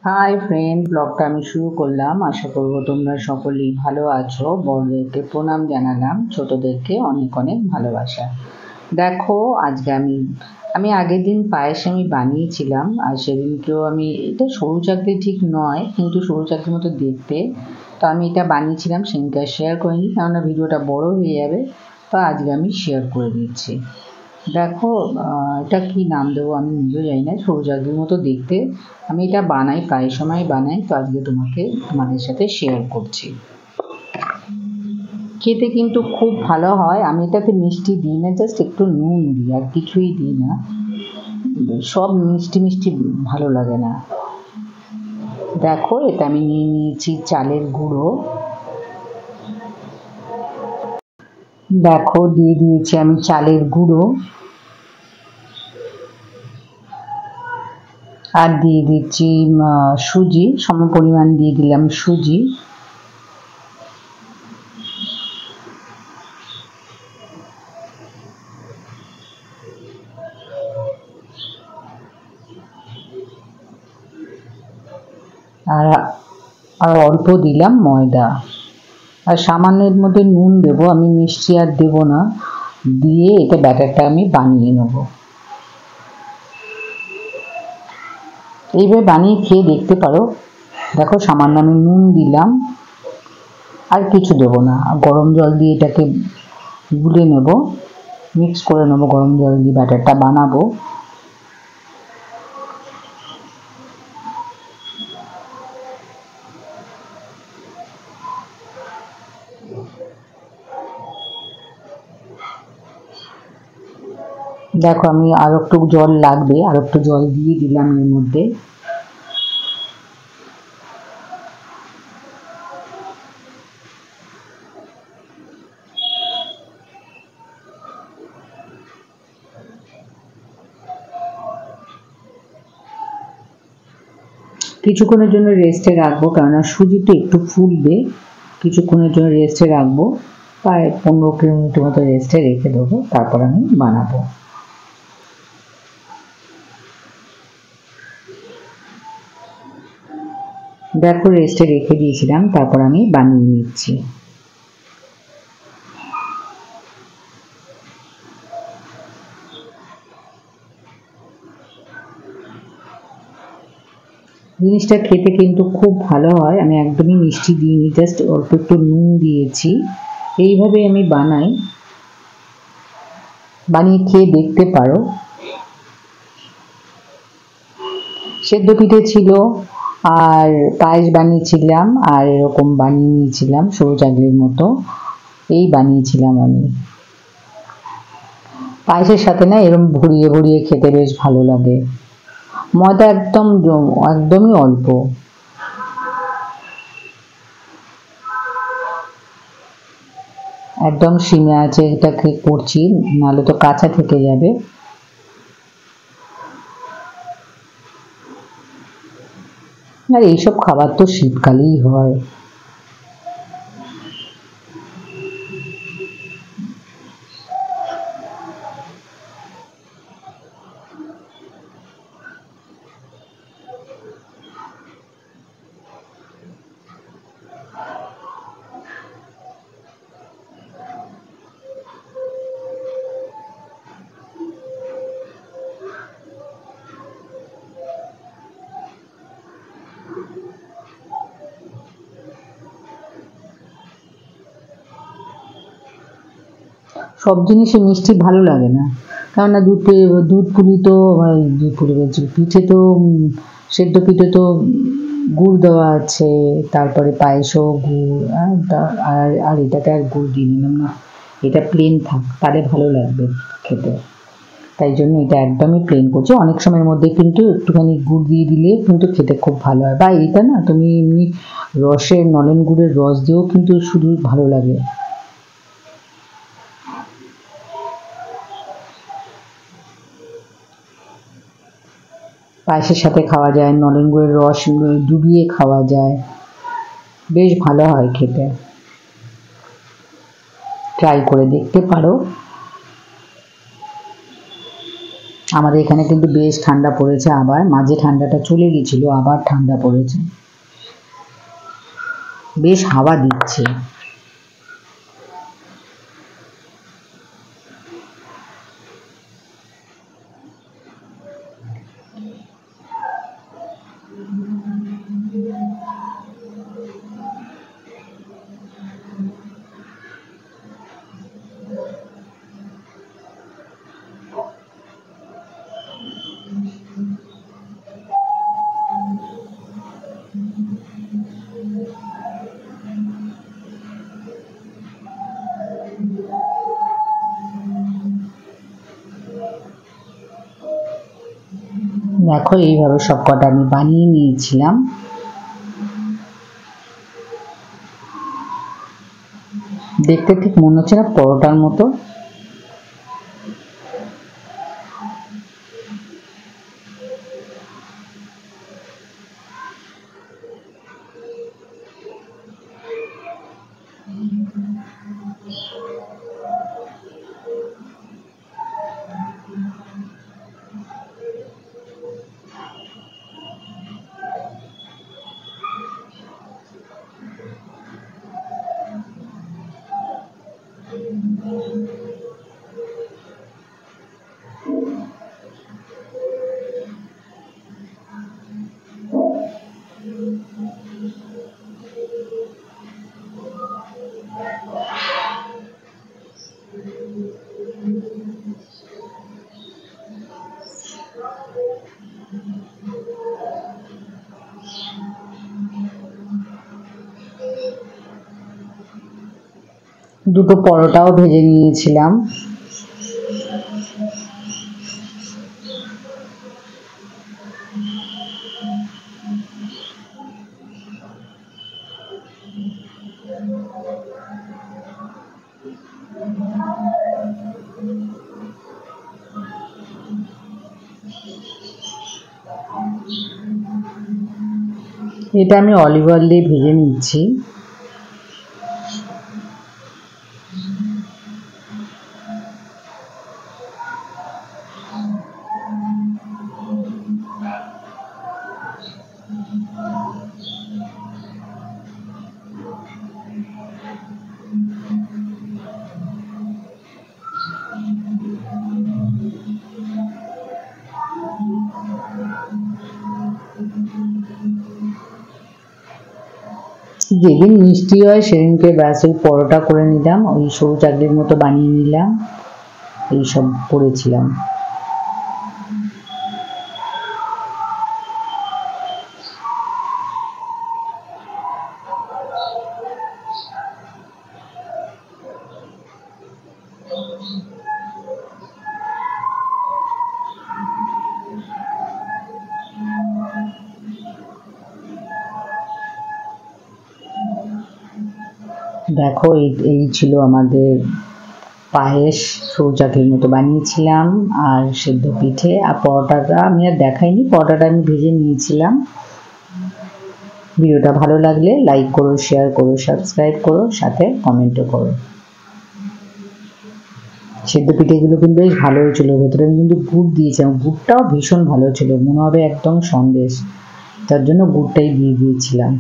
Hi friend, ব্লগটা আমি শুরু করলাম। আশা করব তোমরা সকলেই ভালো আছো। বড়দেরকে প্রণাম জানালাম, ছোটদেরকে অনেক অনেক ভালোবাসা। দেখো, আজকে আমি আগের দিন পায়েস বানিয়েছিলাম, আর সেদিনকেও এটা সরু চাকরি ঠিক নয়, কিন্তু সরু চাকরির মতো দেখতে। তো আমি এটা বানিয়েছিলাম, সেদিনকে শেয়ার করিনি, কেননা ভিডিওটা বড় হয়ে যাবে। তো আজকে আমি শেয়ার করে দিচ্ছি। দেখো, এটা কি নাম দেবো আমি নিজেও জানি না, সরু চাকরির মতো দেখতে। আমি এটা বানাই, প্রায় সময় বানাই, তো আজকে তোমাদের সাথে শেয়ার করছি। খেতে কিন্তু খুব ভালো হয়। আমি এটাতে মিষ্টি দিই না, জাস্ট একটু নুন দিই, আর কিছুই দিই না। সব মিষ্টি মিষ্টি ভালো লাগে না। দেখো, এটা আমি নিয়ে নিয়েছি চালের গুঁড়ো। দেখো, দিয়ে দিয়েছি আমি চালের গুঁড়ো, আর দিয়ে দিচ্ছি সুজি, সম পরিমাণ দিয়ে দিলাম সুজি। আর আর অল্প দিলাম ময়দা, আর সামান্য এর মধ্যে নুন দেবো। আমি মিষ্টি আর দেবো না। দিয়ে এটা ব্যাটারটা আমি বানিয়ে নেব। এইভাবে বানিয়ে খেয়ে দেখতে পারো। দেখো, সামান্য আমি নুন দিলাম, আর কিছু দেবো না। গরম জল দিয়ে এটাকে গুলে নেব, মিক্স করে নেবো। গরম জল দিয়ে ব্যাটারটা বানাবো। দেখো, আমি আর একটু জল লাগবে, আর একটু জল দিয়ে দিলাম এর মধ্যে। কিছুক্ষণের জন্য রেস্টে রাখবো, কেননা সুজিটা একটু ফুলবে। কিছুক্ষণের জন্য রেস্টে রাখবো, প্রায় 15-20 মিনিটের মতো রেস্টে রেখে দেবো, তারপর আমি বানাবো। দেখো, রেস্টে রেখে দিয়েছিলাম, তারপর আমি বানিয়ে নিচ্ছি। জিনিসটা খেতে কিন্তু খুব ভালো হয়। আমি একদমই মিষ্টি দিইনি, জাস্ট অল্প একটু নুন দিয়েছি। এইভাবে আমি বানাই, বানিয়ে খেয়ে দেখতে পারো। সেদ্ধ পিঠে ছিল, আর পায়েস বানিয়েছিলাম, আর এরকম বানিয়ে নিয়েছিলাম সরু চাকলির মতো। এই বানিয়েছিলাম আমি। পায়েসের সাথে না এরকম ভরিয়ে ভরিয়ে খেতে বেশ ভালো লাগে। ময়দা একদমই অল্প। একদম সিমে আছে এটাকে করছি, নাহলে তো কাঁচা থেকে যাবে। আর এইসব খাবার তো শীতকালেই হয়। সব জিনিসে মিষ্টি ভালো লাগে না, কেননা দুধ পুলি তো, দুধ পুলি বলছি, পিঠে তো, সেদ্ধ পিঠে তো গুড় দেওয়া আছে, তারপরে পায়েসও গুড়, আর এটাতে আর গুড় দিয়ে নিলাম না। এটা প্লেন থাক, তাহলে ভালো লাগবে খেতে। তাই জন্য এটা একদমই প্লেন করছি। অনেক সময়ের মধ্যে কিন্তু একটুখানি গুড় দিয়ে দিলে কিন্তু খেতে খুব ভালো হয়। বা এটা না, তুমি এমনি নলেন গুড়ের রস দিয়েও কিন্তু শুধু ভালো লাগে। পায়েসের সাথে খাওয়া যায়, নলেন গুড়ের রস ডুবিয়ে খাওয়া যায়, বেশ ভালো হয় খেতে। ট্রাই করে দেখতে পারো। আমাদের এখানে কিন্তু বেশ ঠান্ডা পড়েছে, আবার মাঝে ঠান্ডাটা চলে গেছিল, আবার ঠান্ডা পড়েছে, বেশ হাওয়া দিচ্ছে। দেখো এইভাবে সবকটা আমি বানিয়ে নিয়েছিলাম। দেখতে ঠিক মনে হচ্ছে না পরোটার মতো? দুটো পরোটাও ভেজে নিয়েছিলাম। এটা আমি অলিভ অয়েল দিয়ে ভেজে নিচ্ছি। যেদিন মিষ্টি হয় সেদিনকে ব্যাস ওই পরোটা করে নিলাম, ওই সরু চাকলির মতো বানিয়ে নিলাম, এইসব করেছিলাম। দেখো এই ছিল আমাদের পায়েস, সরু চাকলির মতো বানিয়েছিলাম, আর সেদ্ধ পিঠে। আর পরোটাটা আমি আর দেখাইনি, পরোটাটা আমি ভেজে নিয়েছিলাম। ভিডিওটা ভালো লাগলে লাইক করো, শেয়ার করো, সাবস্ক্রাইব করো, সাথে কমেন্টও করো। সেদ্ধ পিঠেগুলো কিন্তু বেশ ভালো হয়েছিল, ভেতরে আমি কিন্তু গুড় দিয়েছিলাম, গুড়টাও ভীষণ ভালো ছিল, মনে হবে একদম সন্দেশ, তার জন্য গুড়টাই দিয়ে দিয়েছিলাম।